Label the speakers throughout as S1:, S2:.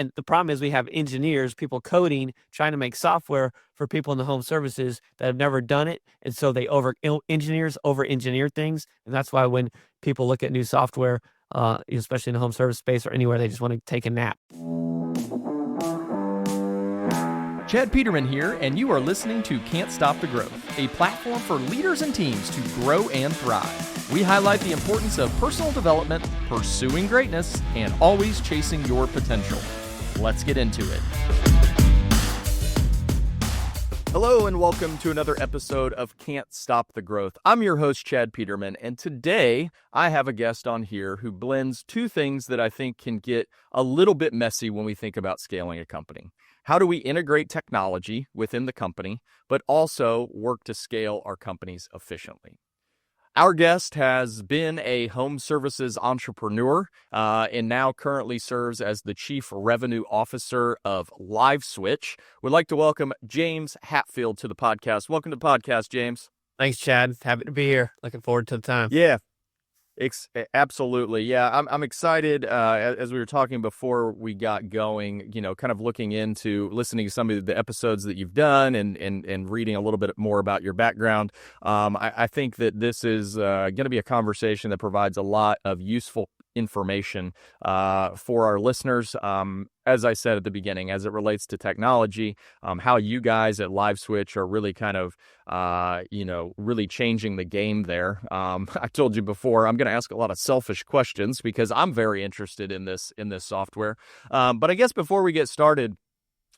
S1: And the problem is we have engineers, people coding, trying to make software for people in the home services that have never done it. And so they over-engineer things. And that's why when people look at new software, especially in the home service space or anywhere, they just want to take a nap.
S2: Chad Peterman here, and you are listening to Can't Stop the Growth, a platform for leaders and teams to grow and thrive. We highlight the importance of personal development, pursuing greatness, and always chasing your potential. Let's get into it. Hello, and welcome to another episode of Can't Stop the Growth. I'm your host, Chad Peterman, and today I have a guest on here who blends two things that I think can get a little bit messy when we think about scaling a company. How do we integrate technology within the company, but also work to scale our companies efficiently? Our guest has been a home services entrepreneur and now currently serves as the Chief Revenue Officer of LiveSwitch. We'd like to welcome James Hatfield to the podcast. Welcome to the podcast, James.
S1: Thanks, Chad. Happy to be here. Looking forward to the time.
S2: Yeah. Absolutely. Yeah, I'm excited. As we were talking before we got going, kind of looking into listening to some of the episodes that you've done and reading a little bit more about your background. I think that this is going to be a conversation that provides a lot of useful information for our listeners. As I said at the beginning, as it relates to technology, how you guys at LiveSwitch are really kind of, really changing the game there. I told you before, I'm going to ask a lot of selfish questions because I'm very interested in this software. But I guess before we get started,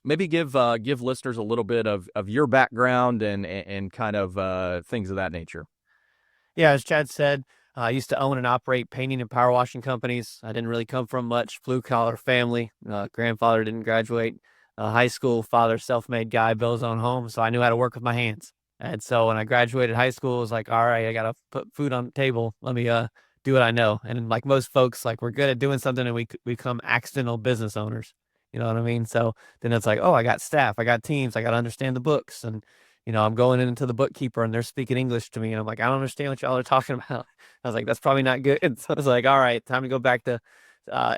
S2: maybe give listeners a little bit of your background and kind of things of that nature.
S1: Yeah, as Chad said, I used to own and operate painting and power washing companies. I didn't really come from much blue-collar family. Grandfather didn't graduate high school. Father, self-made guy, built his own home. So I knew how to work with my hands. And so when I graduated high school, it was like, all right, I got to put food on the table. Let me do what I know. And like most folks, like we're good at doing something and we become accidental business owners. You know what I mean? So then it's like, oh, I got staff, I got teams, I got to understand the books. And I'm going into the bookkeeper and they're speaking English to me. And I'm like, I don't understand what y'all are talking about. I was like, that's probably not good. And so I was like, all right, time to go back to,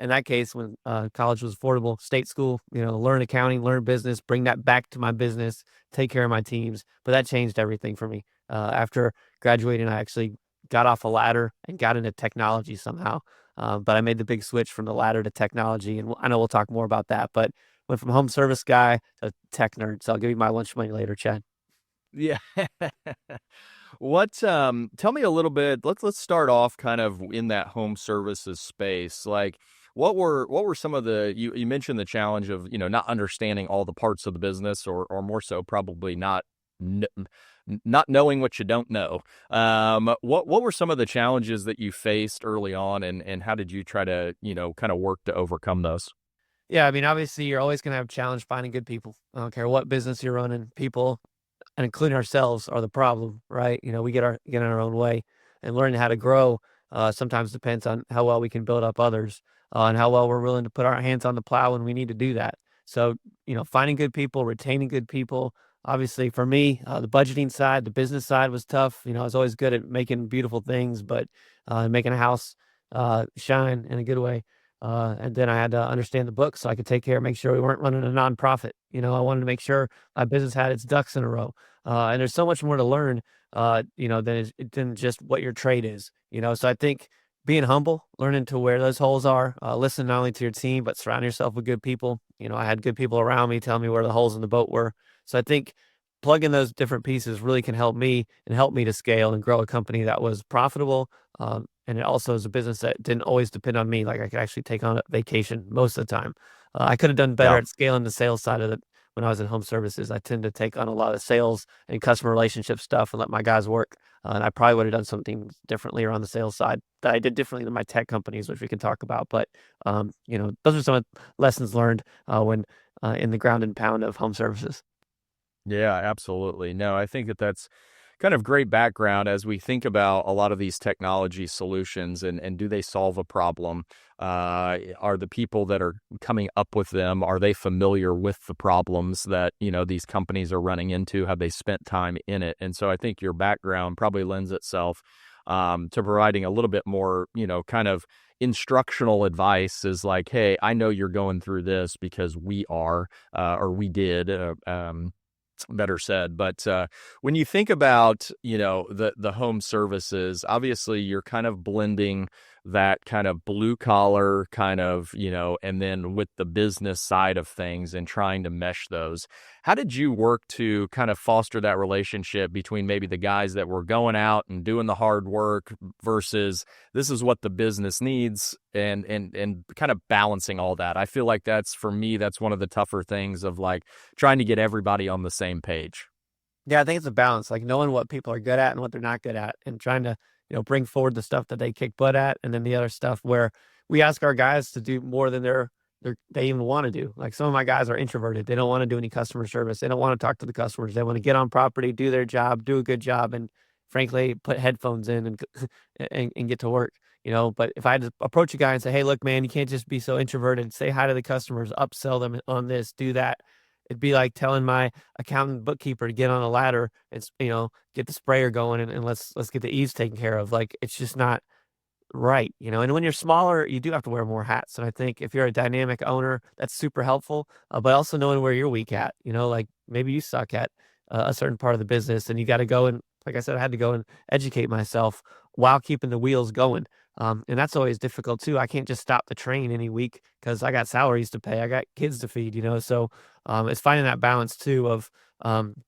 S1: in that case, when college was affordable, state school, learn accounting, learn business, bring that back to my business, take care of my teams. But that changed everything for me. After graduating, I actually got off a ladder and got into technology somehow. But I made the big switch from the ladder to technology. And I know we'll talk more about that, but went from home service guy to tech nerd. So I'll give you my lunch money later, Chad.
S2: Yeah. Tell me a little bit, let's start off kind of in that home services space. Like what were some of you mentioned the challenge of, not understanding all the parts of the business or more so probably not knowing what you don't know. What were some of the challenges that you faced early on and how did you try to, kind of work to overcome those?
S1: Yeah. I mean, obviously you're always going to have a challenge finding good people. I don't care what business you're running, people, and including ourselves, are the problem, right? We get in our own way, and learning how to grow sometimes depends on how well we can build up others and how well we're willing to put our hands on the plow when we need to do that. So, finding good people, retaining good people. Obviously, for me, the budgeting side, the business side was tough. I was always good at making beautiful things, but making a house shine in a good way. And then I had to understand the books so I could make sure we weren't running a nonprofit. I wanted to make sure my business had its ducks in a row. And there's so much more to learn, than just what your trade is. So I think being humble, learning to where those holes are, listen not only to your team, but surround yourself with good people. I had good people around me telling me where the holes in the boat were. So I think plugging those different pieces really can help me to scale and grow a company that was profitable. And it also is a business that didn't always depend on me. Like I could actually take on a vacation most of the time. I could have done better at scaling the sales side of it when I was in home services. I tend to take on a lot of sales and customer relationship stuff and let my guys work. And I probably would have done something differently around the sales side that I did differently than my tech companies, which we can talk about. But, those are some of the lessons learned when in the ground and pound of home services.
S2: Yeah, absolutely. No, I think that's kind of great background as we think about a lot of these technology solutions and do they solve a problem? Are the people that are coming up with them, are they familiar with the problems that, these companies are running into? Have they spent time in it? And so I think your background probably lends itself to providing a little bit more, kind of instructional advice is like, hey, I know you're going through this because we are, or we did, better said. But when you think about, the home services, obviously you're kind of blending that kind of blue collar kind of, and then with the business side of things and trying to mesh those. How did you work to kind of foster that relationship between maybe the guys that were going out and doing the hard work versus this is what the business needs, and kind of balancing all that? I feel like that's, for me, that's one of the tougher things of like trying to get everybody on the same page.
S1: Yeah, I think it's a balance, like knowing what people are good at and what they're not good at, and trying to, bring forward the stuff that they kick butt at, and then the other stuff where we ask our guys to do more than they even want to do. Like some of my guys are introverted; they don't want to do any customer service. They don't want to talk to the customers. They want to get on property, do their job, do a good job, and frankly, put headphones in and and get to work. But if I had to approach a guy and say, "Hey, look, man, you can't just be so introverted. Say hi to the customers, upsell them on this, do that." It'd be like telling my accountant bookkeeper to get on a ladder and get the sprayer going, and let's get the eaves taken care of. Like it's just not right. And when you're smaller, you do have to wear more hats. And I think if you're a dynamic owner, that's super helpful. But also knowing where you're weak at, like maybe you suck at a certain part of the business, and you got to go and, like I said, I had to go and educate myself while keeping the wheels going. And that's always difficult too. I can't just stop the train any week because I got salaries to pay, I got kids to feed. So it's finding that balance too of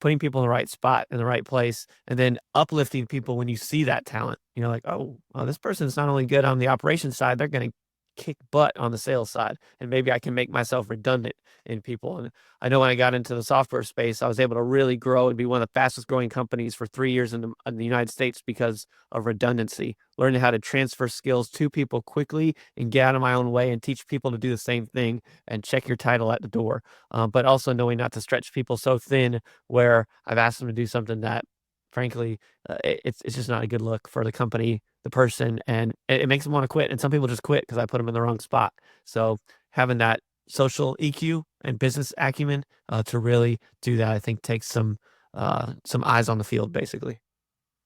S1: putting people in the right spot in the right place, and then uplifting people when you see that talent. Like, oh, this person's not only good on the operations side, they're going to kick butt on the sales side, and maybe I can make myself redundant in people. And I know when I got into the software space, I was able to really grow and be one of the fastest growing companies for 3 years in the United States because of redundancy, learning how to transfer skills to people quickly and get out of my own way and teach people to do the same thing and check your title at the door. But also knowing not to stretch people so thin where I've asked them to do something that, frankly, it's just not a good look for the company, the person, and it makes them want to quit. And some people just quit because I put them in the wrong spot. So having that social EQ and business acumen to really do that, I think takes some eyes on the field, basically.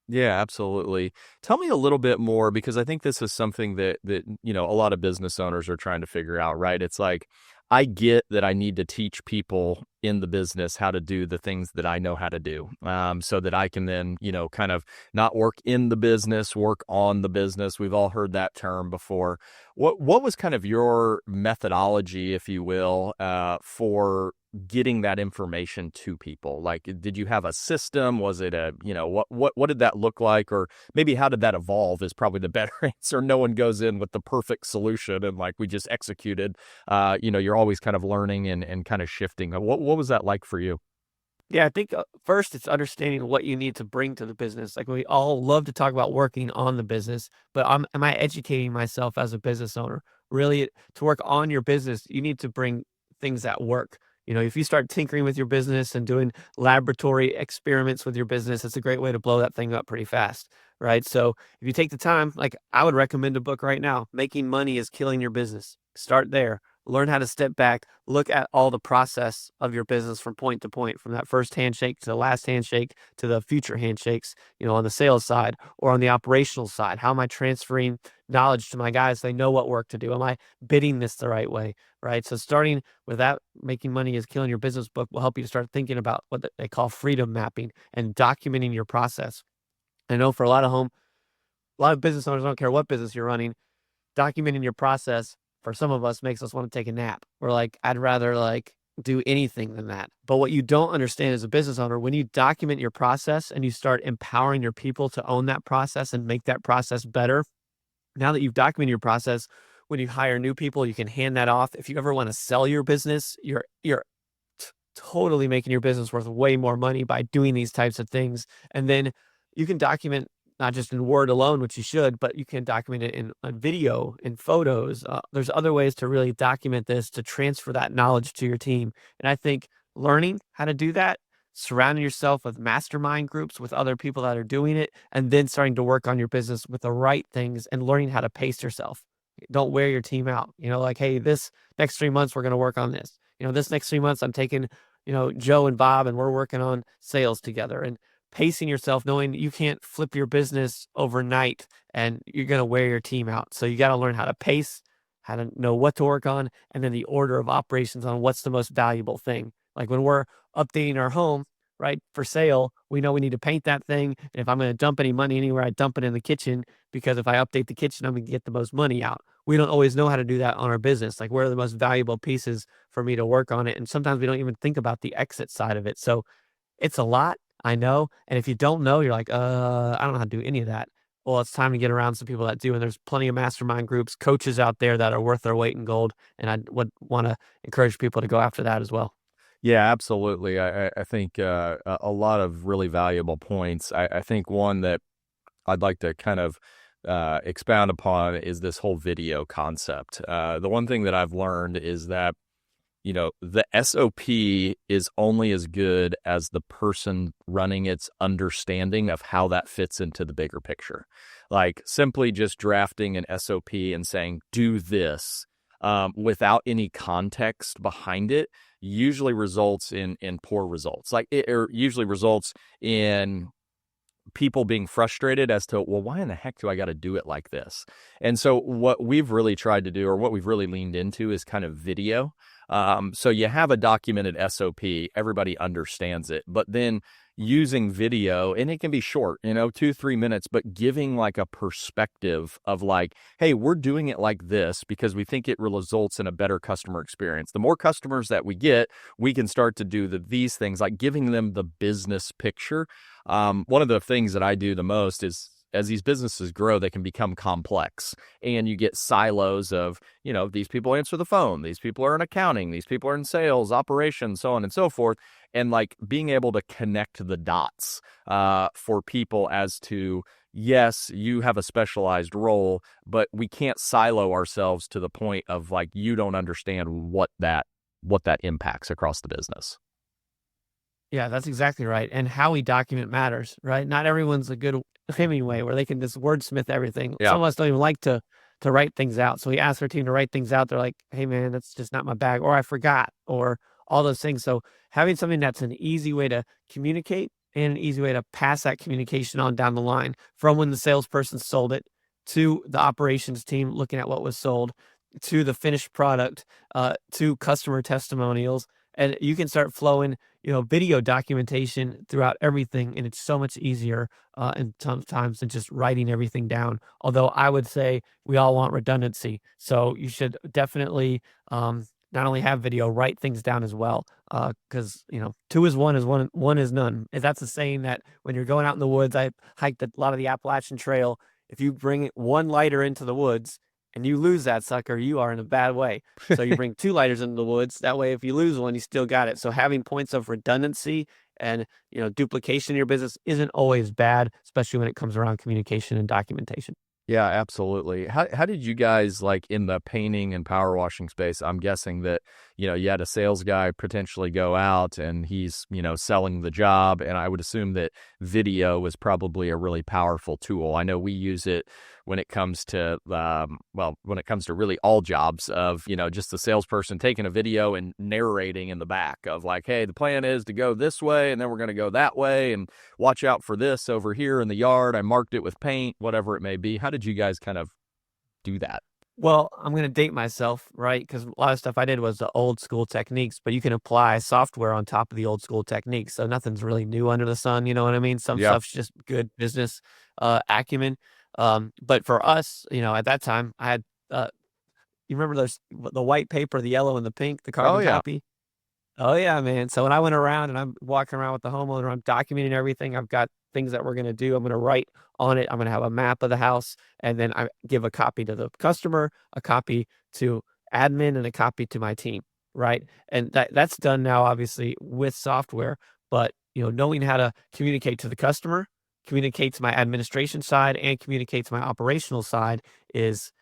S2: Yeah, absolutely. Tell me a little bit more, because I think this is something that a lot of business owners are trying to figure out, right? It's like, I get that I need to teach people in the business how to do the things that I know how to do, so that I can then, kind of not work in the business, work on the business. We've all heard that term before. What was kind of your methodology, if you will, for getting that information to people? Like, did you have a system? Was it what did that look like? Or maybe how did that evolve is probably the better answer. No one goes in with the perfect solution and like we just executed. You're always kind of learning and kind of shifting. What was that like for you?
S1: Yeah, I think first it's understanding what you need to bring to the business. Like we all love to talk about working on the business, but am I educating myself as a business owner? Really, to work on your business, you need to bring things that work. If you start tinkering with your business and doing laboratory experiments with your business, it's a great way to blow that thing up pretty fast, right? So if you take the time, like I would recommend a book right now, Making Money is Killing Your Business. Start there. Learn how to step back, look at all the process of your business from point to point, from that first handshake to the last handshake to the future handshakes, on the sales side or on the operational side. How am I transferring knowledge to my guys so they know what work to do? Am I bidding this the right way? Right. So starting with that, Making Money is Killing Your Business book will help you to start thinking about what they call freedom mapping and documenting your process. I know for a lot of business owners, don't care what business you're running, documenting your process for some of us makes us want to take a nap. We're like, I'd rather like do anything than that. But what you don't understand as a business owner, when you document your process and you start empowering your people to own that process and make that process better, now that you've documented your process, when you hire new people, you can hand that off. If you ever want to sell your business, you're totally making your business worth way more money by doing these types of things. And then you can document not just in Word alone, which you should, but you can document it in video, in photos. There's other ways to really document this to transfer that knowledge to your team. And I think learning how to do that, surrounding yourself with mastermind groups with other people that are doing it, and then starting to work on your business with the right things and learning how to pace yourself. Don't wear your team out. Like, hey, this next 3 months, we're going to work on this. This next 3 months, I'm taking, Joe and Bob, and we're working on sales together. And pacing yourself, knowing you can't flip your business overnight and you're going to wear your team out. So you got to learn how to pace, how to know what to work on, and then the order of operations on what's the most valuable thing. Like when we're updating our home, right, for sale, we know we need to paint that thing. And if I'm going to dump any money anywhere, I dump it in the kitchen, because if I update the kitchen, I'm going to get the most money out. We don't always know how to do that on our business. Like, where are the most valuable pieces for me to work on it? And sometimes we don't even think about the exit side of it. So it's a lot, I know. And if you don't know, you're like, I don't know how to do any of that. Well, it's time to get around some people that do. And there's plenty of mastermind groups, coaches out there that are worth their weight in gold. And I would want to encourage people to go after that as well.
S2: Yeah, absolutely. I think a lot of really valuable points. I think one that I'd like to kind of expound upon is this whole video concept. The one thing that I've learned is that, the SOP is only as good as the person running its understanding of how that fits into the bigger picture. Like simply just drafting an SOP and saying, do this, without any context behind it, usually results in poor results. Like it or usually results in people being frustrated as to, well, why in the heck do I got to do it like this? And so what we've really tried to do, or what we've really leaned into, is kind of video. So you have a documented SOP, everybody understands it, but then using video, and it can be short, 2-3 minutes, but giving like a perspective of like, hey, we're doing it like this because we think it results in a better customer experience. The more customers that we get, we can start to do these things, like giving them the business picture. One of the things that I do the most is, as these businesses grow, they can become complex, and you get silos of, these people answer the phone, these people are in accounting, these people are in sales, operations, so on and so forth. And like being able to connect the dots for people as to, yes, you have a specialized role, but we can't silo ourselves to the point of like, you don't understand what that impacts across the business.
S1: Yeah, that's exactly right. And how we document matters, right? Not everyone's a good Hemingway where they can just wordsmith everything.
S2: Yeah.
S1: Some of us don't even like to write things out. So we ask our team to write things out. They're like, hey man, that's just not my bag, or I forgot, or all those things. So having something that's an easy way to communicate and an easy way to pass that communication on down the line, from when the salesperson sold it to the operations team looking at what was sold, to the finished product, to customer testimonials. And you can start flowing, video documentation throughout everything, and it's so much easier, and sometimes than just writing everything down. Although I would say we all want redundancy, so you should definitely, not only have video, write things down as well. Because two is one, one is none. And that's a saying that when you're going out in the woods, I hiked a lot of the Appalachian Trail. If you bring one lighter into the woods and you lose that sucker, you are in a bad way. So you bring two lighters into the woods. That way, if you lose one, you still got it. So having points of redundancy and duplication in your business isn't always bad, especially when it comes around communication and documentation.
S2: Yeah, absolutely. How did you guys, like in the painting and power washing space? I'm guessing that, you had a sales guy potentially go out and he's, selling the job. And I would assume that video was probably a really powerful tool. I know we use it when it comes to, when it comes to really all jobs of, just the salesperson taking a video and narrating in the back of like, hey, the plan is to go this way and then we're going to go that way and watch out for this over here in the yard. I marked it with paint, whatever it may be. How did you guys kind of do that?
S1: Well, I'm going to date myself, right? Because a lot of stuff I did was the old school techniques, but you can apply software on top of the old school techniques. So nothing's really new under the sun. You know what I mean? Some
S2: Yeah.
S1: stuff's just good business acumen. But for us, at that time, I had, you remember the white paper, the yellow and the pink, the
S2: Oh,
S1: carbon
S2: yeah.
S1: copy? Oh yeah, man. So when I went around and I'm walking around with the homeowner, I'm documenting everything. I've got things that we're going to do. I'm going to write on it. I'm going to have a map of the house, and then I give a copy to the customer, a copy to admin, and a copy to my team. Right. And that's done now, obviously with software, but knowing how to communicate to the customer, communicate to my administration side, and communicate to my operational side is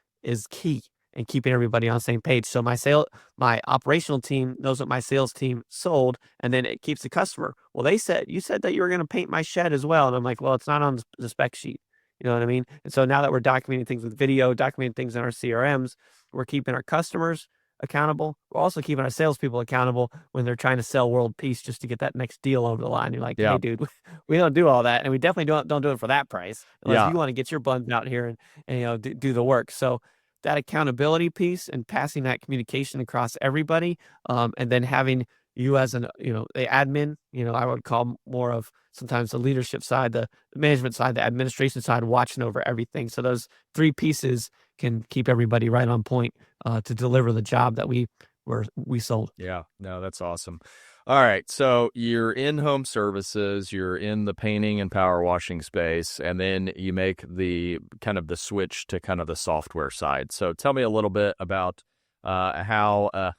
S1: key, and keeping everybody on the same page. So my operational team knows what my sales team sold, and then it keeps the customer. Well, you said that you were going to paint my shed as well. And I'm like, well, it's not on the spec sheet. You know what I mean? And so now that we're documenting things with video, documenting things in our CRMs, we're keeping our customers, accountable. We're also keeping our salespeople accountable when they're trying to sell world peace just to get that next deal over the line. You're like, hey,
S2: Yeah.
S1: dude, we don't do all that, and we definitely don't do it for that price unless
S2: Yeah.
S1: you want to get your buns out here and do the work. So that accountability piece and passing that communication across everybody, and then having you as an the admin, I would call more of sometimes the leadership side, the management side, the administration side, watching over everything. So those three pieces can keep everybody right on point to deliver the job that we sold.
S2: Yeah, no, that's awesome. All right, so you're in home services, you're in the painting and power washing space, and then you make the kind of the switch to kind of the software side. So tell me a little bit about how,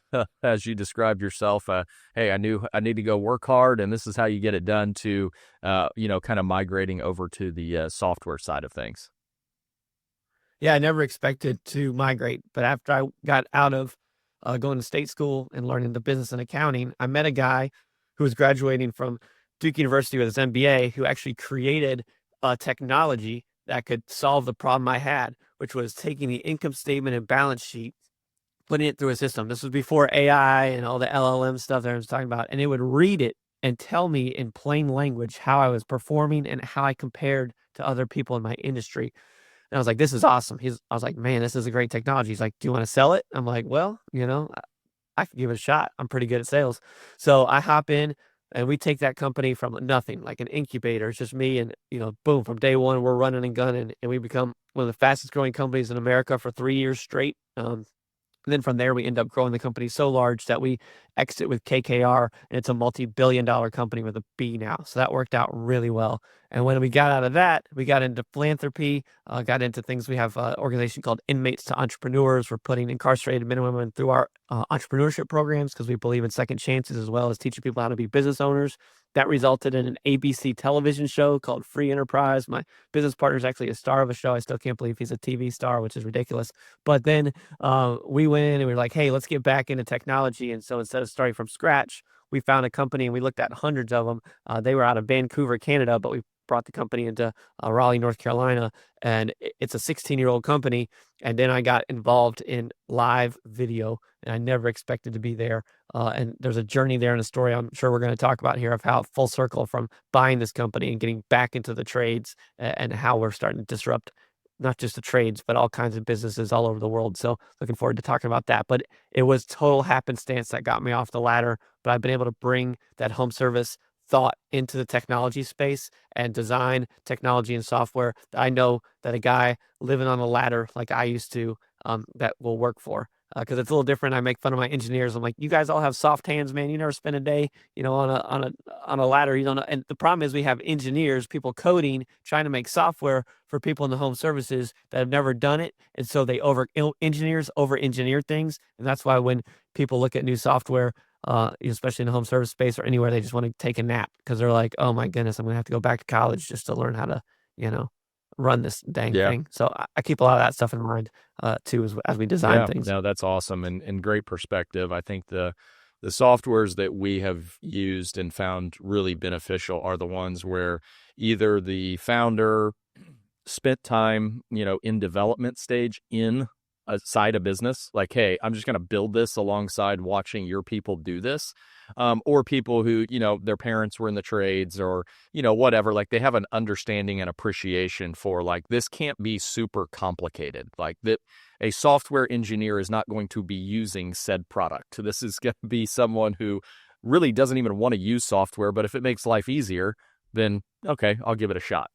S2: as you described yourself, hey, I knew I need to go work hard, and this is how you get it done. To kind of migrating over to the software side of things.
S1: Yeah, I never expected to migrate, but after I got out of going to state school and learning the business and accounting, I met a guy who was graduating from Duke University with his MBA who actually created a technology that could solve the problem I had, which was taking the income statement and balance sheet, putting it through a system. This was before AI and all the LLM stuff that I was talking about, and it would read it and tell me in plain language how I was performing and how I compared to other people in my industry. And I was like, this is awesome. I was like, man, this is a great technology. He's like, do you want to sell it? I'm like, well, I could give it a shot. I'm pretty good at sales. So I hop in and we take that company from nothing, like an incubator. It's just me and, boom, from day one, we're running and gunning and we become one of the fastest growing companies in America for 3 years straight. And then from there, we end up growing the company so large that we exit with KKR, and it's a multi-billion-dollar company with a B now. So that worked out really well. And when we got out of that, we got into philanthropy, got into things. We have an organization called Inmates to Entrepreneurs. We're putting incarcerated men and women through our entrepreneurship programs because we believe in second chances as well as teaching people how to be business owners. That resulted in an ABC television show called Free Enterprise. My business partner is actually a star of a show. I still can't believe he's a TV star, which is ridiculous. But then we went in and we were like, hey, let's get back into technology. And so instead of starting from scratch, we found a company and we looked at hundreds of them. They were out of Vancouver, Canada, but we brought the company into Raleigh, North Carolina, and it's a 16-year-old company. And then I got involved in live video, and I never expected to be there. And there's a journey there and a story I'm sure we're going to talk about here of how full circle from buying this company and getting back into the trades and how we're starting to disrupt not just the trades, but all kinds of businesses all over the world. So looking forward to talking about that. But it was total happenstance that got me off the ladder. But I've been able to bring that home service thought into the technology space and design technology and software that I know that a guy living on a ladder like I used to, that will work for. Because it's a little different. I make fun of my engineers. I'm like, you guys all have soft hands, man. You never spend a day, on a ladder. You don't know. And the problem is we have engineers, people coding, trying to make software for people in the home services that have never done it, and so they engineer things, and that's why when people look at new software, especially in the home service space or anywhere, they just want to take a nap because they're like, oh my goodness, I'm gonna have to go back to college just to learn how to, run this dang
S2: Yeah.
S1: thing. So I keep a lot of that stuff in mind too as we design
S2: Yeah,
S1: things.
S2: no, that's awesome and great perspective. I think the softwares that we have used and found really beneficial are the ones where either the founder spent time, in development stage in a side of business, like, hey, I'm just going to build this alongside watching your people do this, or people who, their parents were in the trades or, whatever, like they have an understanding and appreciation for like, this can't be super complicated. Like that a software engineer is not going to be using said product. This is going to be someone who really doesn't even want to use software, but if it makes life easier, then okay, I'll give it a shot.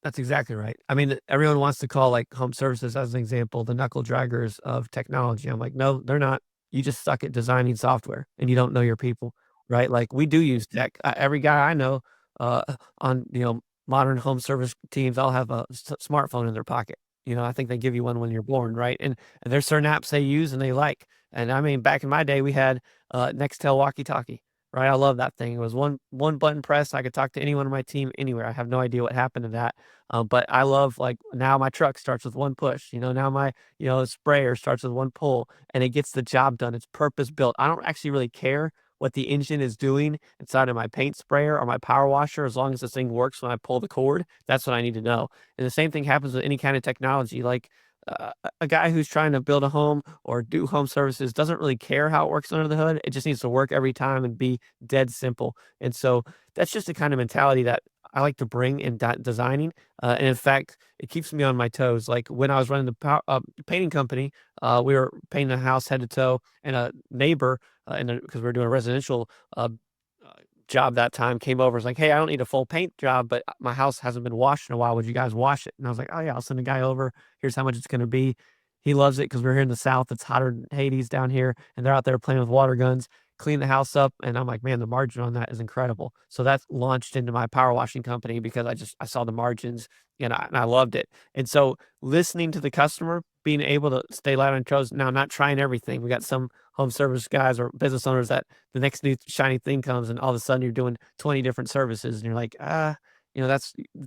S1: That's exactly right. I mean, everyone wants to call like home services as an example, the knuckle draggers of technology. I'm like, no, they're not. You just suck at designing software and you don't know your people, right? Like we do use tech. Every guy I know uh, on, modern home service teams, all have a smartphone in their pocket. I think they give you one when you're born, right? And there's certain apps they use and they like. And I mean, back in my day, we had Nextel walkie-talkie. Right, I love that thing. It was one button press. I could talk to anyone on my team anywhere. I have no idea what happened to that, but I love like now my truck starts with one push. Now my sprayer starts with one pull, and it gets the job done. It's purpose built. I don't actually really care what the engine is doing inside of my paint sprayer or my power washer, as long as this thing works when I pull the cord. That's what I need to know. And the same thing happens with any kind of technology. Like a guy who's trying to build a home or do home services doesn't really care how it works under the hood. It just needs to work every time and be dead simple. And so that's just the kind of mentality that I like to bring in designing. And in fact, it keeps me on my toes. Like when I was running the painting company, we were painting a house head to toe, and a neighbor, because we were doing a residential uh, job that time, came over, was like, "Hey, I don't need a full paint job, but my house hasn't been washed in a while. Would you guys wash it?" And I was like, "Oh yeah, I'll send a guy over. Here's how much it's going to be." He loves it because we're here in the South. It's hotter than Hades down here, and they're out there playing with water guns, clean the house up. And I'm like, man, the margin on that is incredible. So that's launched into my power washing company because I saw the margins, and I loved it. And so listening to the customer, being able to stay light on toes. Now, not trying everything. We got some home service guys or business owners that the next new shiny thing comes, and all of a sudden you're doing 20 different services, and you're like,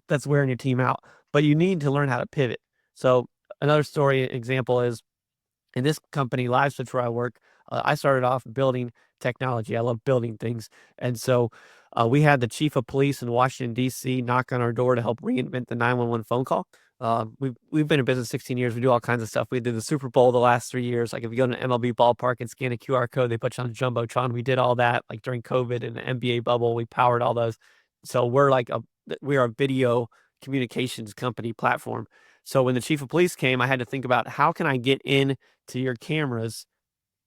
S1: that's wearing your team out. But you need to learn how to pivot. So another story example is in this company, LiveSwitch, where I work. I started off building technology. I love building things. And so we had the chief of police in Washington, D.C. knock on our door to help reinvent the 911 phone call. We've been in business 16 years. We do all kinds of stuff. We did the Super Bowl the last 3 years. Like if you go to an MLB ballpark and scan a QR code, they put you on the Jumbotron. We did all that. Like during COVID and the NBA bubble, we powered all those. So we are a video communications company platform. So when the chief of police came, I had to think about how can I get in to your cameras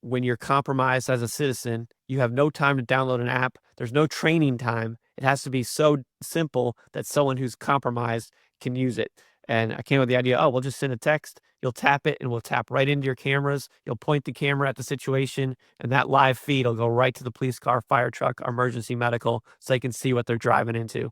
S1: when you're compromised as a citizen. You have no time to download an app. There's no training time. It has to be so simple that someone who's compromised can use it. And I came up with the idea, oh, we'll just send a text. You'll tap it and we'll tap right into your cameras. You'll point the camera at the situation, and that live feed will go right to the police car, fire truck, emergency medical, so they can see what they're driving into.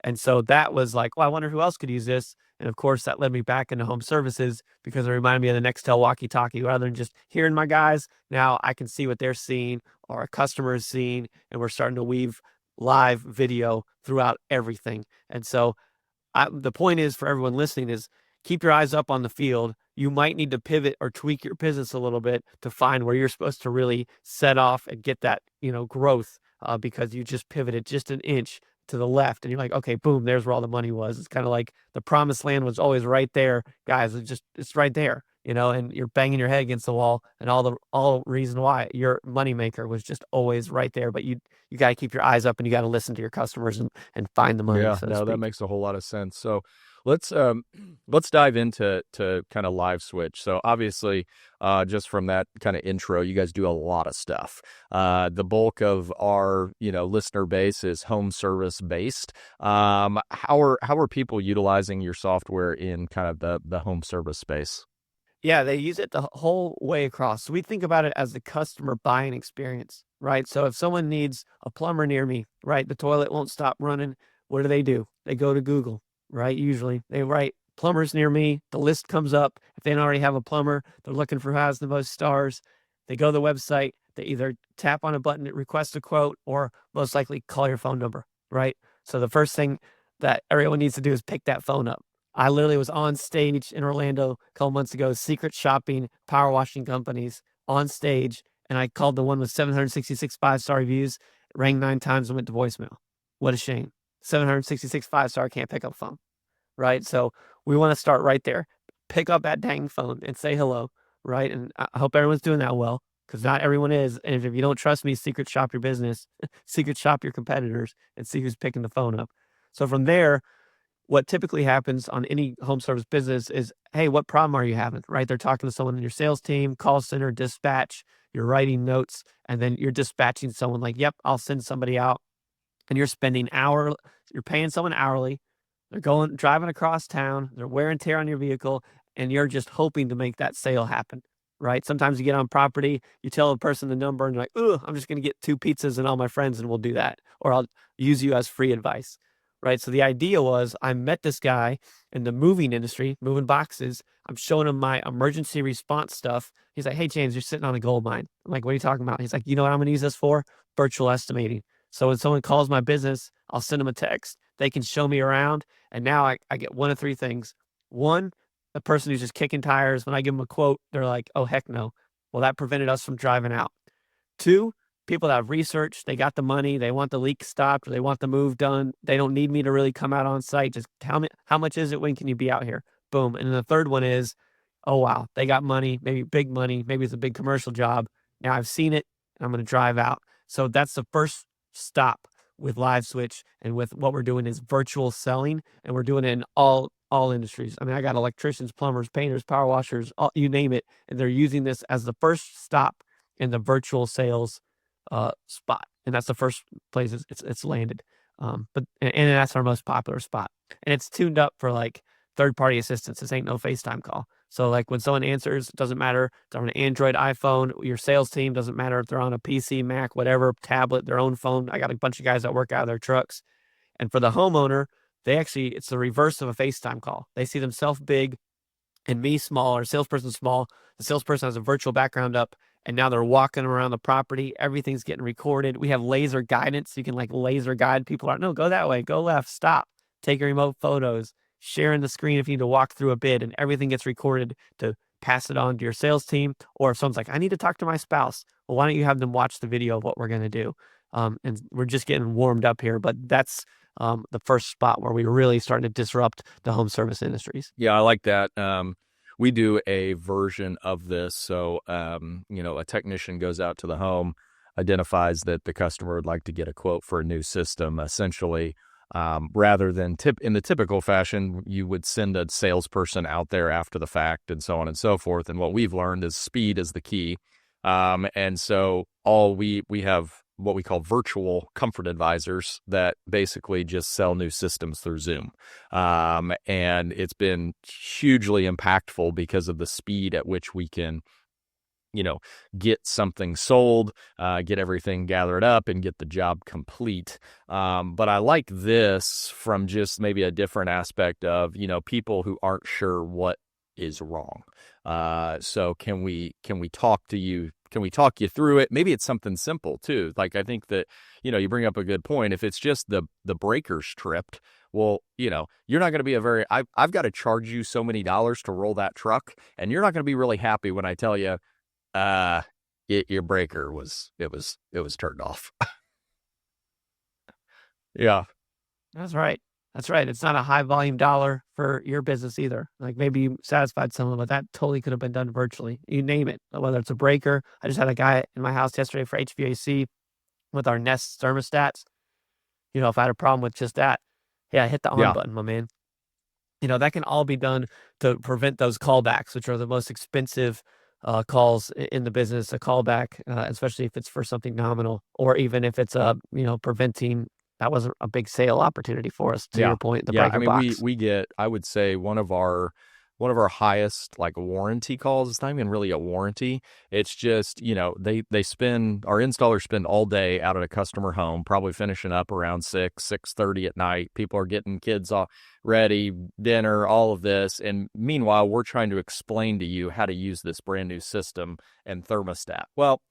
S1: And so that was like, well, I wonder who else could use this. And of course, that led me back into home services because it reminded me of the Nextel walkie-talkie. Rather than just hearing my guys, now I can see what they're seeing or a customer is seeing, and we're starting to weave live video throughout everything. And so the point is for everyone listening is keep your eyes up on the field. You might need to pivot or tweak your business a little bit to find where you're supposed to really set off and get that, growth because you just pivoted just an inch to the left and you're like, okay, boom, there's where all the money was. It's kind of like the promised land was always right there, guys. It's right there, and you're banging your head against the wall, and all reason why your moneymaker was just always right there. But you got to keep your eyes up and you got to listen to your customers and find the money,
S2: Yeah,
S1: so to
S2: no, that
S1: speak.
S2: makes a whole lot of sense. So let's let's dive into kind of LiveSwitch. So obviously, just from that kind of intro, you guys do a lot of stuff. The bulk of our listener base is home service based. How are people utilizing your software in kind of the home service space?
S1: Yeah, they use it the whole way across. So we think about it as the customer buying experience, right? So if someone needs a plumber near me, right, the toilet won't stop running. What do? They go to Google, right? Usually they write plumbers near me. The list comes up. If they don't already have a plumber, they're looking for who has the most stars. They go to the website. They either tap on a button to request a quote or most likely call your phone number, right? So the first thing that everyone needs to do is pick that phone up. I literally was on stage in Orlando a couple months ago, secret shopping power washing companies on stage, and I called the one with 766 5-star reviews, rang 9 times and went to voicemail. What a shame. 766 5-star, can't pick up phone, right? So we want to start right there. Pick up that dang phone and say hello, right? And I hope everyone's doing that well, because not everyone is. And if you don't trust me, secret shop your business, secret shop your competitors, and see who's picking the phone up. So from there, what typically happens on any home service business is, hey, what problem are you having? Right? They're talking to someone in your sales team, call center, dispatch, you're writing notes, and then you're dispatching someone like, yep, I'll send somebody out. And you're paying someone hourly. They're driving across town, they're wear and tear on your vehicle, and you're just hoping to make that sale happen. Right? Sometimes you get on property, you tell a person the number, and you're like, oh, I'm just going to get 2 pizzas and all my friends, and we'll do that. Or I'll use you as free advice. Right? So the idea was I met this guy in the moving industry, moving boxes. I'm showing him my emergency response stuff. He's like, hey, James, you're sitting on a gold mine. I'm like, what are you talking about? He's like, you know what I'm going to use this for? Virtual estimating. So when someone calls my business, I'll send them a text. They can show me around. And now I get one of 3 things. One, the person who's just kicking tires, when I give them a quote, they're like, oh, heck no. Well, that prevented us from driving out. 2, people that have researched, they got the money, they want the leak stopped, or they want the move done. They don't need me to really come out on site. Just tell me, how much is it? When can you be out here? Boom. And then the third one is oh wow, they got money, maybe big money, maybe it's a big commercial job. Now I've seen it and I'm going to drive out. So that's the first stop with LiveSwitch, and with what we're doing is virtual selling, and we're doing it in all industries. I mean, I got electricians, plumbers, painters, power washers, you name it, and they're using this as the first stop in the virtual sales spot, and that's the first place it's landed. And that's our most popular spot, and it's tuned up for like third party assistance. This ain't no FaceTime call. So like when someone answers, it doesn't matter if they're on an Android, iPhone, your sales team, doesn't matter if they're on a PC, Mac, whatever, tablet, their own phone. I got a bunch of guys that work out of their trucks. And for the homeowner, it's the reverse of a FaceTime call. They see themselves big and me small, or salesperson small. The salesperson has a virtual background up, and now they're walking around the property. Everything's getting recorded. We have laser guidance. You can like laser guide people. No, go that way, go left, stop, take remote photos, sharing the screen if you need to walk through a bid, and everything gets recorded to pass it on to your sales team. Or if someone's like, I need to talk to my spouse, well, why don't you have them watch the video of what we're going to do? And we're just getting warmed up here, but that's the first spot where we really starting to disrupt the home service industries.
S2: Yeah, I like that. We do a version of this. So, a technician goes out to the home, identifies that the customer would like to get a quote for a new system. Essentially, rather than in the typical fashion, you would send a salesperson out there after the fact and so on and so forth. And what we've learned is speed is the key. And so we have what we call virtual comfort advisors that basically just sell new systems through Zoom. And it's been hugely impactful because of the speed at which we can, get something sold, get everything gathered up and get the job complete. But I like this from just maybe a different aspect of, people who aren't sure what is wrong. So can we talk to you? Can we talk you through it? Maybe it's something simple too. Like, I think that, you bring up a good point. If it's just the breakers tripped, well, you're not going to be I've got to charge you so many dollars to roll that truck. And you're not going to be really happy when I tell you, your breaker was turned off. Yeah.
S1: That's right. That's right. It's not a high volume dollar for your business either. Like maybe you satisfied someone, but that totally could have been done virtually. You name it, whether it's a breaker. I just had a guy in my house yesterday for HVAC with our Nest thermostats. If I had a problem with just that, yeah, hit the on button, my man. That can all be done to prevent those callbacks, which are the most expensive calls in the business. A callback, especially if it's for something nominal, or even if it's preventing. That wasn't a big sale opportunity for us. To your point, the breaker box.
S2: We get, I would say, one of our highest like warranty calls. It's not even really a warranty. It's just, our installers spend all day out at a customer home, probably finishing up around 6:30 at night. People are getting kids all ready, dinner, all of this. And meanwhile, we're trying to explain to you how to use this brand new system and thermostat. Well,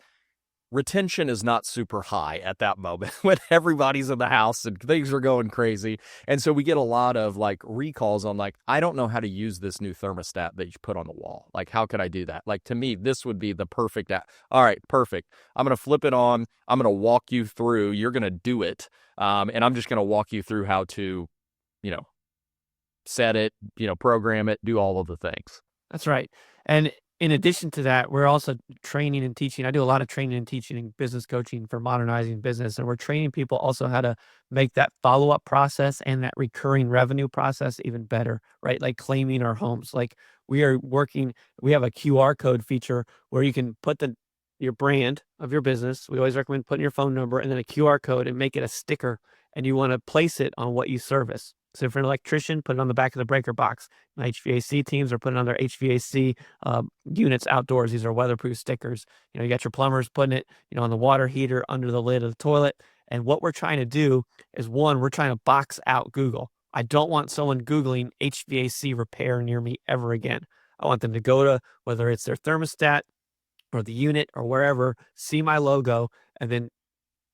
S2: retention is not super high at that moment when everybody's in the house and things are going crazy. And so we get a lot of like recalls on like, I don't know how to use this new thermostat that you put on the wall. Like, how could I do that? Like, to me, this would be the perfect all right, perfect. I'm going to flip it on. I'm going to walk you through. You're going to do it. And I'm just going to walk you through how to, set it, program it, do all of the things.
S1: That's right. And in addition to that, we're also training and teaching. I do a lot of training and teaching and business coaching for modernizing business. And we're training people also how to make that follow-up process and that recurring revenue process even better, right? Like claiming our homes. Like we have a QR code feature where you can put your brand of your business. We always recommend putting your phone number and then a QR code and make it a sticker. And you want to place it on what you service. So if you're an electrician, put it on the back of the breaker box. My HVAC teams are putting on their HVAC units outdoors. These are weatherproof stickers. You got your plumbers putting it, on the water heater under the lid of the toilet. And what we're trying to do is, one, we're trying to box out Google. I don't want someone Googling HVAC repair near me ever again. I want them to go to, whether it's their thermostat or the unit or wherever, see my logo, and then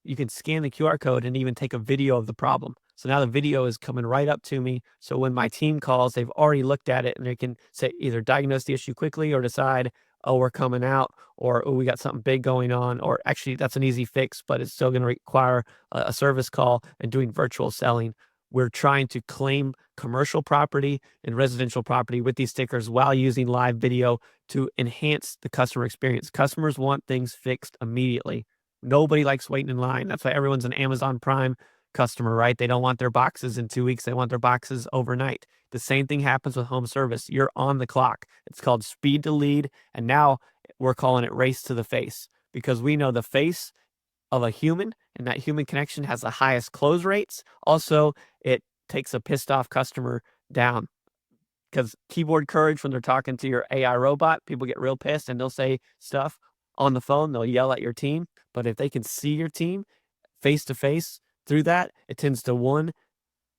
S1: you can scan the QR code and even take a video of the problem. So now the video is coming right up to me. So when my team calls, they've already looked at it and they can say either diagnose the issue quickly or decide, oh, we're coming out, or, oh, we got something big going on, or actually that's an easy fix, but it's still going to require a service call and doing virtual selling. we're trying to claim commercial property and residential property with these stickers while using live video to enhance the customer experience. Customers want things fixed immediately. Nobody likes waiting in line. That's why everyone's an Amazon Prime customer, right? They don't want their boxes in 2 weeks. They want their boxes overnight. The same thing happens with home service. You're on the clock. It's called speed to lead. And now we're calling it race to the face, because we know the face of a human and that human connection has the highest close rates. Also, it takes a pissed off customer down, because keyboard courage, when they're talking to your AI robot, people get real pissed and they'll say stuff on the phone. They'll yell at your team. But if they can see your team face to face through that, it tends to, one,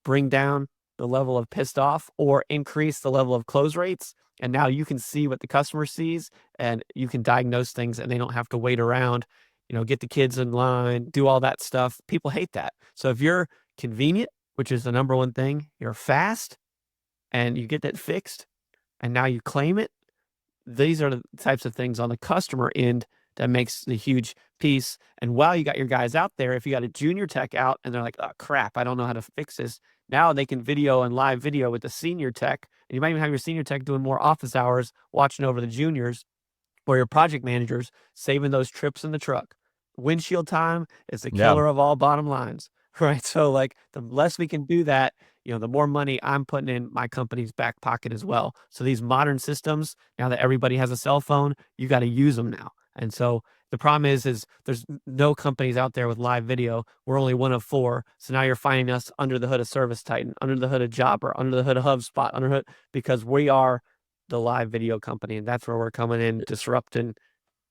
S1: bring down the level of pissed off or increase the level of close rates. And now you can see what the customer sees and you can diagnose things, and they don't have to wait around, get the kids in line, do all that stuff. People hate that. So if you're convenient, which is the number one thing, you're fast and you get that fixed and now you claim it, these are the types of things on the customer end that makes the huge piece. And while you got your guys out there, if you got a junior tech out and they're like, oh crap, I don't know how to fix this, now they can video and live video with the senior tech. And you might even have your senior tech doing more office hours, watching over the juniors, or your project managers saving those trips in the truck. Windshield time is the killer of all bottom lines, right? So like the less we can do that, the more money I'm putting in my company's back pocket as well. So these modern systems, now that everybody has a cell phone, you got to use them now. And so the problem is there's no companies out there with live video. We're only one of 4. So now you're finding us under the hood of Service Titan, under the hood of Jobber, under the hood of HubSpot, under the hood, because we are the live video company, and that's where we're coming in, disrupting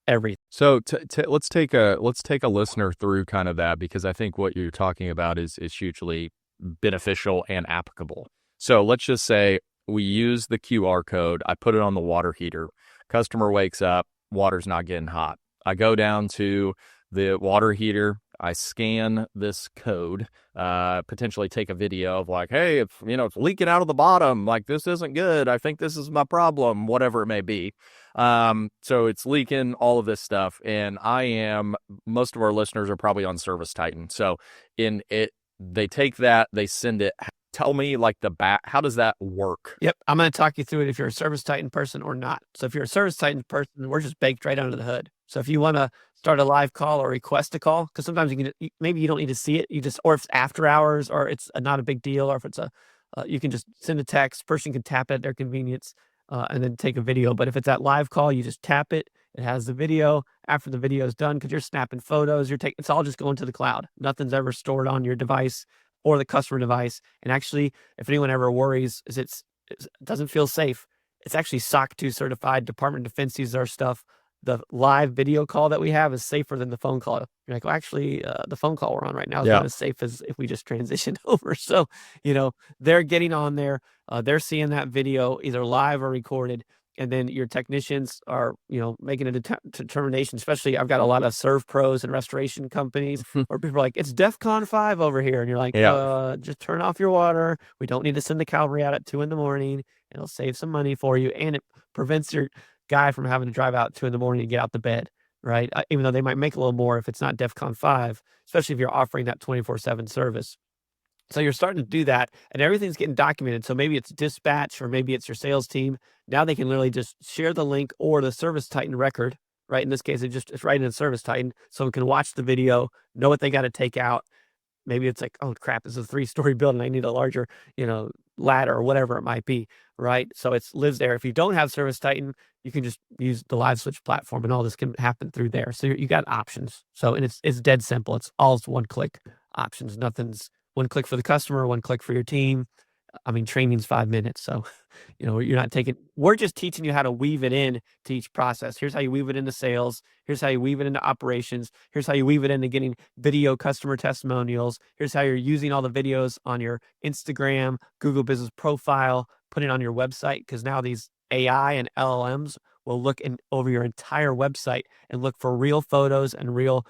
S1: everything.
S2: So let's take a listener through kind of that, because I think what you're talking about is hugely beneficial and applicable. So let's just say we use the QR code. I put it on the water heater. Customer wakes up, water's not getting hot. I go down to the water heater. I scan this code, potentially take a video of like, hey, it's leaking out of the bottom. Like, this isn't good. I think this is my problem, whatever it may be. So it's leaking, all of this stuff. And most of our listeners are probably on Service Titan. So they take that, they send it. Tell me like how does that work?
S1: Yep. I'm going to talk you through it if you're a Service Titan person or not. So if you're a Service Titan person, we're just baked right under the hood. So if you want to start a live call or request a call, because sometimes maybe you don't need to see it. Or if it's after hours, or it's not a big deal, or if it's you can just send a text, person can tap it at their convenience, and then take a video. But if it's that live call, you just tap it. It has the video. After the video is done, because you're snapping photos, it's all just going to the cloud. Nothing's ever stored on your device or the customer device. And actually, if anyone ever worries, it doesn't feel safe, it's actually SOC 2 certified. Department of Defense uses our stuff. The live video call that we have is safer than the phone call. You're like, well, actually, the phone call we're on right now is not as safe as if we just transitioned over. So, they're getting on there. They're seeing that video either live or recorded. And then your technicians are, making a determination. Especially, I've got a lot of serve pros and restoration companies where people are like, it's DEFCON 5 over here. And you're like, just turn off your water. We don't need to send the cavalry out at 2 a.m. It'll save some money for you. And it prevents your guy from having to drive out 2 a.m. and get out the bed, right? Even though they might make a little more if it's not DEFCON 5, especially if you're offering that 24/7 service. So you're starting to do that, and everything's getting documented. So maybe it's dispatch, or maybe it's your sales team. Now they can literally just share the link or the Service Titan record, right? In this case, it's right in Service Titan. Someone can watch the video, know what they got to take out. Maybe it's like, oh crap, this is a 3-story building. I need a larger, ladder, or whatever it might be, right? So it lives there. If you don't have Service Titan, you can just use the LiveSwitch platform, and all this can happen through there. So you got options. So, and it's dead simple. It's all one-click options. Nothing's one click for the customer, one click for your team. I mean, training's 5 minutes. So, we're just teaching you how to weave it in to each process. Here's how you weave it into sales. Here's how you weave it into operations. Here's how you weave it into getting video customer testimonials. Here's how you're using all the videos on your Instagram, Google Business Profile, put it on your website. Because now these AI and LLMs will look over your entire website and look for real photos and real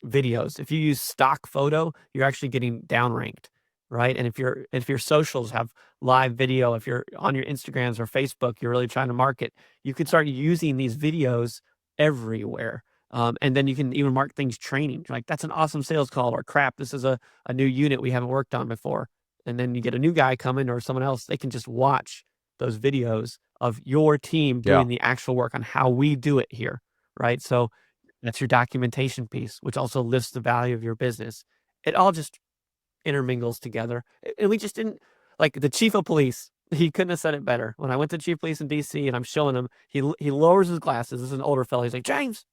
S1: videos. If you use stock photo, you're actually getting downranked, right? And if your socials have live video, if you're on your Instagrams or Facebook, you're really trying to market, you can start using these videos everywhere. And then you can even mark things training. Like, that's an awesome sales call, or crap, this is a new unit we haven't worked on before. And then you get a new guy coming or someone else, they can just watch those videos of your team
S2: Yeah.
S1: doing the actual work on how we do it here, right? So that's your documentation piece, which also lifts the value of your business. It all just intermingles together. And we just didn't, like the chief of police, he couldn't have said it better. When I went to chief of police in DC and I'm showing him, he lowers his glasses. This is an older fellow. He's like, James,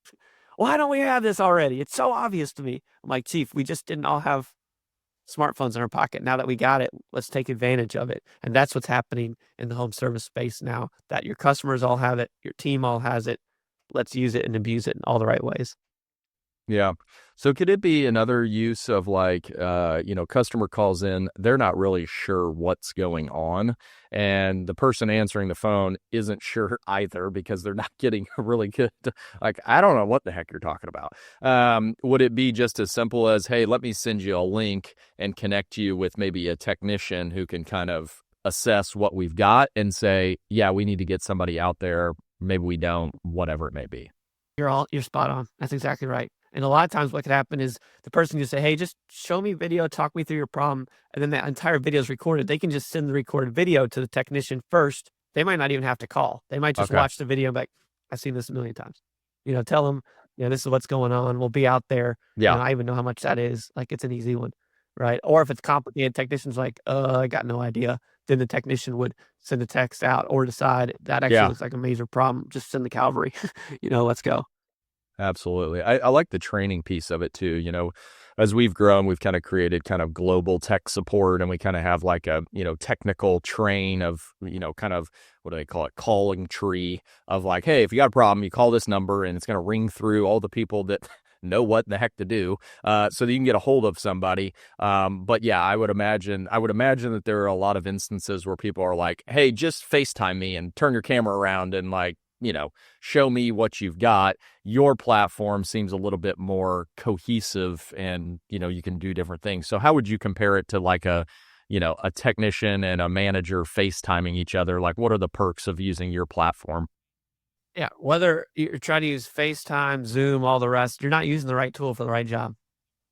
S1: why don't we have this already? It's so obvious to me. I'm like, Chief, we just didn't all have smartphones in our pocket. Now that we got it, let's take advantage of it. And that's what's happening in the home service space now, that your customers all have it, your team all has it. Let's use it and abuse it in all the right ways.
S2: Yeah. So could it be another use of like, customer calls in, they're not really sure what's going on, and the person answering the phone isn't sure either because they're not getting a really good, like, I don't know what the heck you're talking about. Would it be just as simple as, hey, let me send you a link and connect you with maybe a technician who can kind of assess what we've got and say, yeah, we need to get somebody out there. Maybe we don't, whatever it may be.
S1: You're spot on. That's exactly right. And a lot of times what could happen is the person just say, hey, just show me video, talk me through your problem. And then that entire video is recorded. They can just send the recorded video to the technician first. They might not even have to call. They might just
S2: Okay.
S1: watch the video and be like, I've seen this a million times. Tell them, this is what's going on. We'll be out there.
S2: Yeah.
S1: I even know how much that is. Like, it's an easy one, right? Or if it's complicated, technician's like, I got no idea. Then the technician would send a text out or decide that actually
S2: Yeah.
S1: looks like a major problem. Just send the cavalry, let's go.
S2: Absolutely. I like the training piece of it too. As we've grown, we've kind of created kind of global tech support, and we kind of have like a, technical train of, kind of, what do they call it? Calling tree of like, hey, if you got a problem, you call this number and it's going to ring through all the people that know what the heck to do, so that you can get a hold of somebody. But yeah, I would imagine that there are a lot of instances where people are like, hey, just FaceTime me and turn your camera around and like, show me what you've got. Your platform seems a little bit more cohesive and, you can do different things. So how would you compare it to like a technician and a manager FaceTiming each other? Like, what are the perks of using your platform?
S1: Yeah, whether you're trying to use FaceTime, Zoom, all the rest, you're not using the right tool for the right job,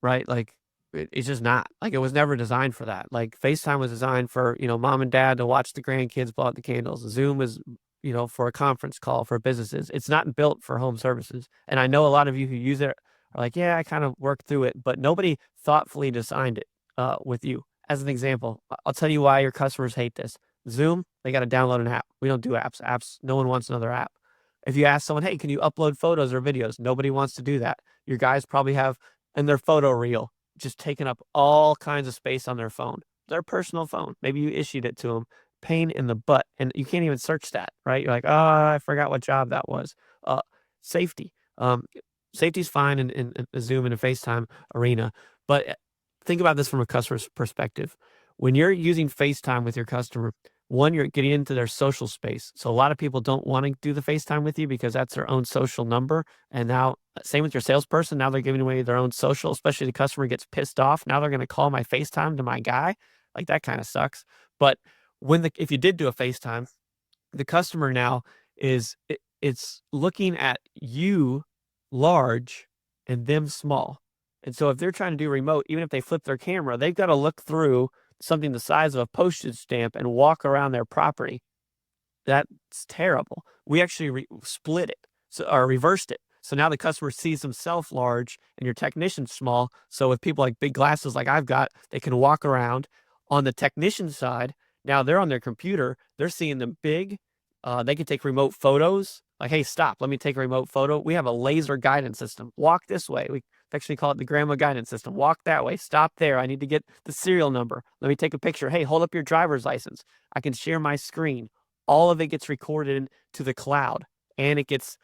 S1: right? Like, it's just not. Like, it was never designed for that. Like, FaceTime was designed for, mom and dad to watch the grandkids blow out the candles. Zoom is, for a conference call for businesses. It's not built for home services. And I know a lot of you who use it are like, yeah, I kind of worked through it, but nobody thoughtfully designed it with you. As an example, I'll tell you why your customers hate this. Zoom, they got to download an app. We don't do apps. No one wants another app. If you ask someone, hey, can you upload photos or videos? Nobody wants to do that. Your guys probably have in their photo reel just taking up all kinds of space on their phone, their personal phone. Maybe you issued it to them. Pain in the butt, and you can't even search that, right? You're like, oh, I forgot what job that was. Safety. Safety's fine in the Zoom and a FaceTime arena, but think about this from a customer's perspective. When you're using FaceTime with your customer, one, you're getting into their social space. So a lot of people don't want to do the FaceTime with you because that's their own social number. And now, same with your salesperson. Now they're giving away their own social, especially the customer gets pissed off. Now they're going to call my FaceTime to my guy. Like, that kind of sucks. But if you did do a FaceTime, the customer now it's looking at you large and them small. And so if they're trying to do remote, even if they flip their camera, they've got to look through something the size of a postage stamp and walk around their property. That's terrible. We actually split it, or reversed it. So now the customer sees himself large and your technician's small. So with people like big glasses like I've got, they can walk around. On the technician side, now they're on their computer. They're seeing them big. They can take remote photos. Like, hey, stop. Let me take a remote photo. We have a laser guidance system. Walk this way. We actually call it the grandma guidance system. Walk that way. Stop there. I need to get the serial number. Let me take a picture. Hey, hold up your driver's license. I can share my screen. All of it gets recorded to the cloud, and it gets,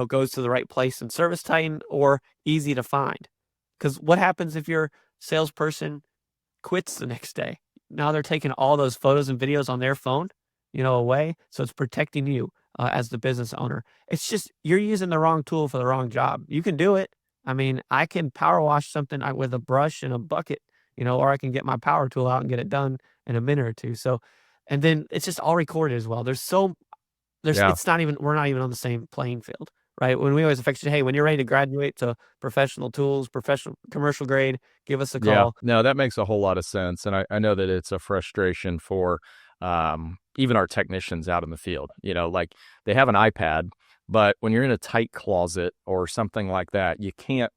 S1: goes to the right place in Service Titan or easy to find. Because what happens if your salesperson quits the next day? Now they're taking all those photos and videos on their phone, away. So it's protecting you as the business owner. It's just, you're using the wrong tool for the wrong job. You can do it. I mean, I can power wash something with a brush and a bucket, or I can get my power tool out and get it done in a minute or two. So, and then it's just all recorded as well.
S2: Yeah.
S1: We're not even on the same playing field, right? When we always affect you, hey, when you're ready to graduate to professional tools, professional commercial grade, give us a
S2: Yeah,
S1: call.
S2: no, that makes a whole lot of sense. And I know that it's a frustration for even our technicians out in the field. Like they have an iPad, but when you're in a tight closet or something like that, you can't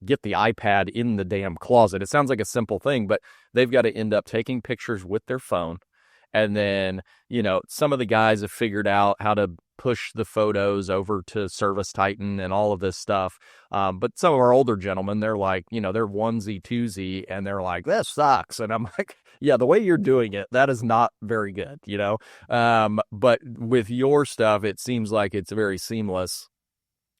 S2: get the iPad in the damn closet. It sounds like a simple thing, but they've got to end up taking pictures with their phone. And then, some of the guys have figured out how to push the photos over to Service Titan and all of this stuff. But some of our older gentlemen, they're like, they're onesie, twosie, and they're like, this sucks. And I'm like, yeah, the way you're doing it, that is not very good. But with your stuff, it seems like it's very seamless.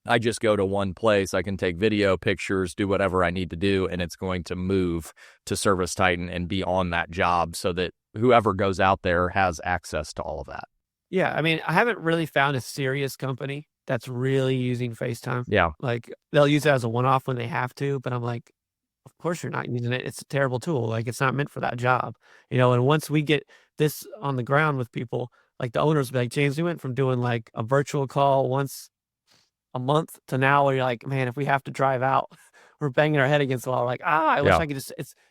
S2: I just go to one place. I can take video, pictures, do whatever I need to do, and it's going to move to Service Titan and be on that job so that whoever goes out there has access to all of that.
S1: Yeah, I mean, I haven't really found a serious company that's really using FaceTime.
S2: Yeah.
S1: Like, they'll use it as a one-off when they have to, but I'm like, of course you're not using it. It's a terrible tool. Like, it's not meant for that job, and once we get this on the ground with people, like, the owners will be like, "James, we went from doing, like, a virtual call once a month to now where you're like, man, if we have to drive out, we're banging our head against the wall. Like, I wish
S2: Yeah.
S1: I could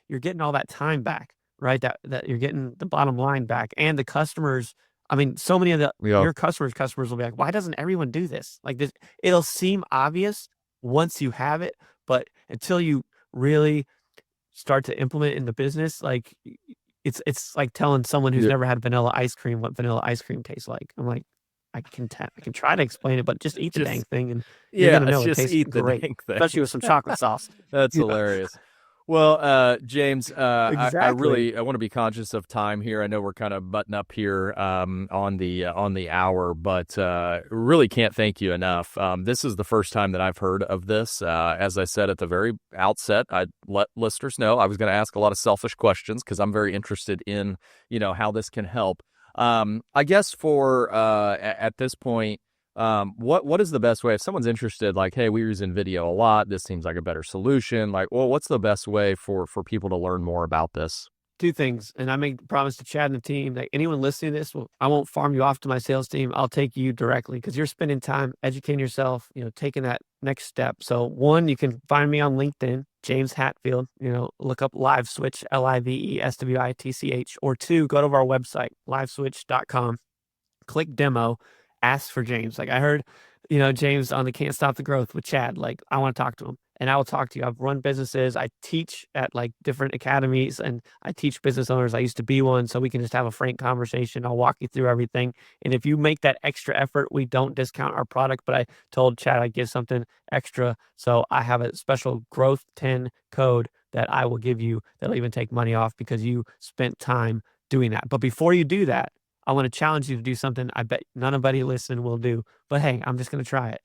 S1: you're getting all that time back, right? That you're getting the bottom line back and the customers. I mean, so many of
S2: Yeah.
S1: your customers will be like, why doesn't everyone do this? Like this, it'll seem obvious once you have it, but until you really start to implement it in the business, like it's like telling someone who's
S2: Yeah.
S1: never had vanilla ice cream what vanilla ice cream tastes like. I'm like, I can try to explain it, but just eat the dang
S2: Just,
S1: thing and you're
S2: yeah,
S1: gonna
S2: it's
S1: know it
S2: just
S1: tastes
S2: eat the
S1: great,
S2: dang thing.
S1: especially with some chocolate sauce.
S2: That's
S1: Yeah,
S2: hilarious. Well, James, I
S1: exactly.
S2: really I want to be conscious of time here. I know we're kind of butting up here on the hour, but really can't thank you enough. This is the first time that I've heard of this. As I said at the very outset, I'd let listeners know I was going to ask a lot of selfish questions because I'm very interested in how this can help. I guess for at this point. What is the best way if someone's interested, like, hey, we're using video a lot, this seems like a better solution, like, well, what's the best way for people to learn more about this?
S1: Two things, and I make the promise to Chad and the team that anyone listening to this, I won't farm you off to my sales team. I'll take you directly because you're spending time educating yourself, taking that next step. So one, you can find me on LinkedIn, James Hatfield, look up LiveSwitch, LiveSwitch, or two, go to our website, liveswitch.com, click demo, ask for James. Like I heard, James on the Can't Stop the Growth with Chad. Like I want to talk to him and I will talk to you. I've run businesses. I teach at like different academies and I teach business owners. I used to be one, so we can just have a frank conversation. I'll walk you through everything. And if you make that extra effort, we don't discount our product, but I told Chad I'd give something extra. So I have a special growth 10 code that I will give you that'll even take money off because you spent time doing that. But before you do that, I want to challenge you to do something I bet none of anybody listening will do. But hey, I'm just going to try it.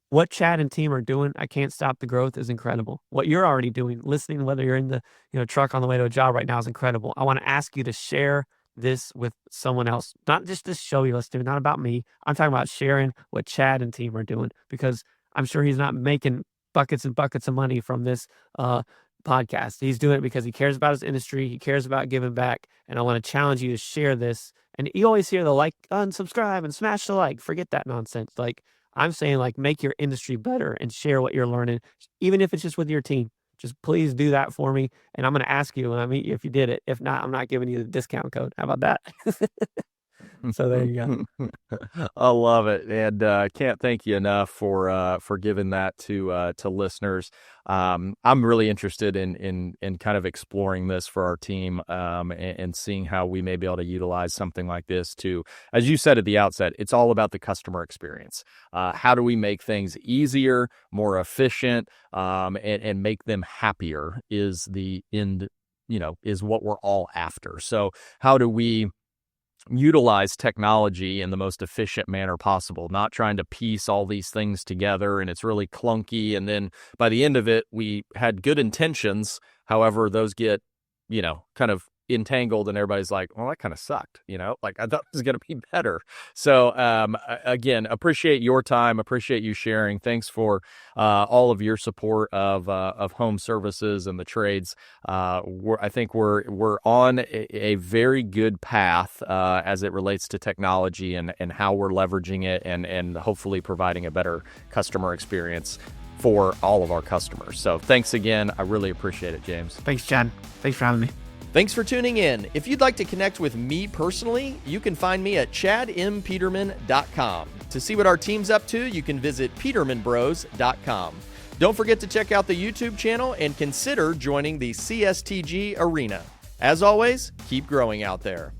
S1: What Chad and team are doing, I Can't Stop the Growth, is incredible. What you're already doing, listening, whether you're in the truck on the way to a job right now, is incredible. I want to ask you to share this with someone else, not just this show you're listening to, not about me. I'm talking about sharing what Chad and team are doing because I'm sure he's not making buckets and buckets of money from this podcast. He's doing it because he cares about his industry. He cares about giving back. And I want to challenge you to share this. And you always hear the like, unsubscribe and smash the like. Forget that nonsense. Like I'm saying, like make your industry better and share what you're learning, even if it's just with your team. Just please do that for me. And I'm going to ask you when I meet you if you did it. If not, I'm not giving you the discount code. How about that? So there you go.
S2: I love it, and can't thank you enough for giving that to listeners. I'm really interested in kind of exploring this for our team, and seeing how we may be able to utilize something like this to, as you said at the outset, it's all about the customer experience. How do we make things easier, more efficient, and make them happier is the end, is what we're all after. So how do we utilize technology in the most efficient manner possible, not trying to piece all these things together and it's really clunky. And then by the end of it, we had good intentions. However, those get, kind of entangled and everybody's like, well, that kind of sucked, like I thought it was going to be better. So again, appreciate your time, appreciate you sharing. Thanks for all of your support of home services and the trades. I think we're on a very good path as it relates to technology and how we're leveraging it and hopefully providing a better customer experience for all of our customers. So thanks again. I really appreciate it, James.
S1: Thanks, John. Thanks for having me.
S2: Thanks for tuning in. If you'd like to connect with me personally, you can find me at chadmpeterman.com. To see what our team's up to, you can visit petermanbros.com. Don't forget to check out the YouTube channel and consider joining the CSTG arena. As always, keep growing out there.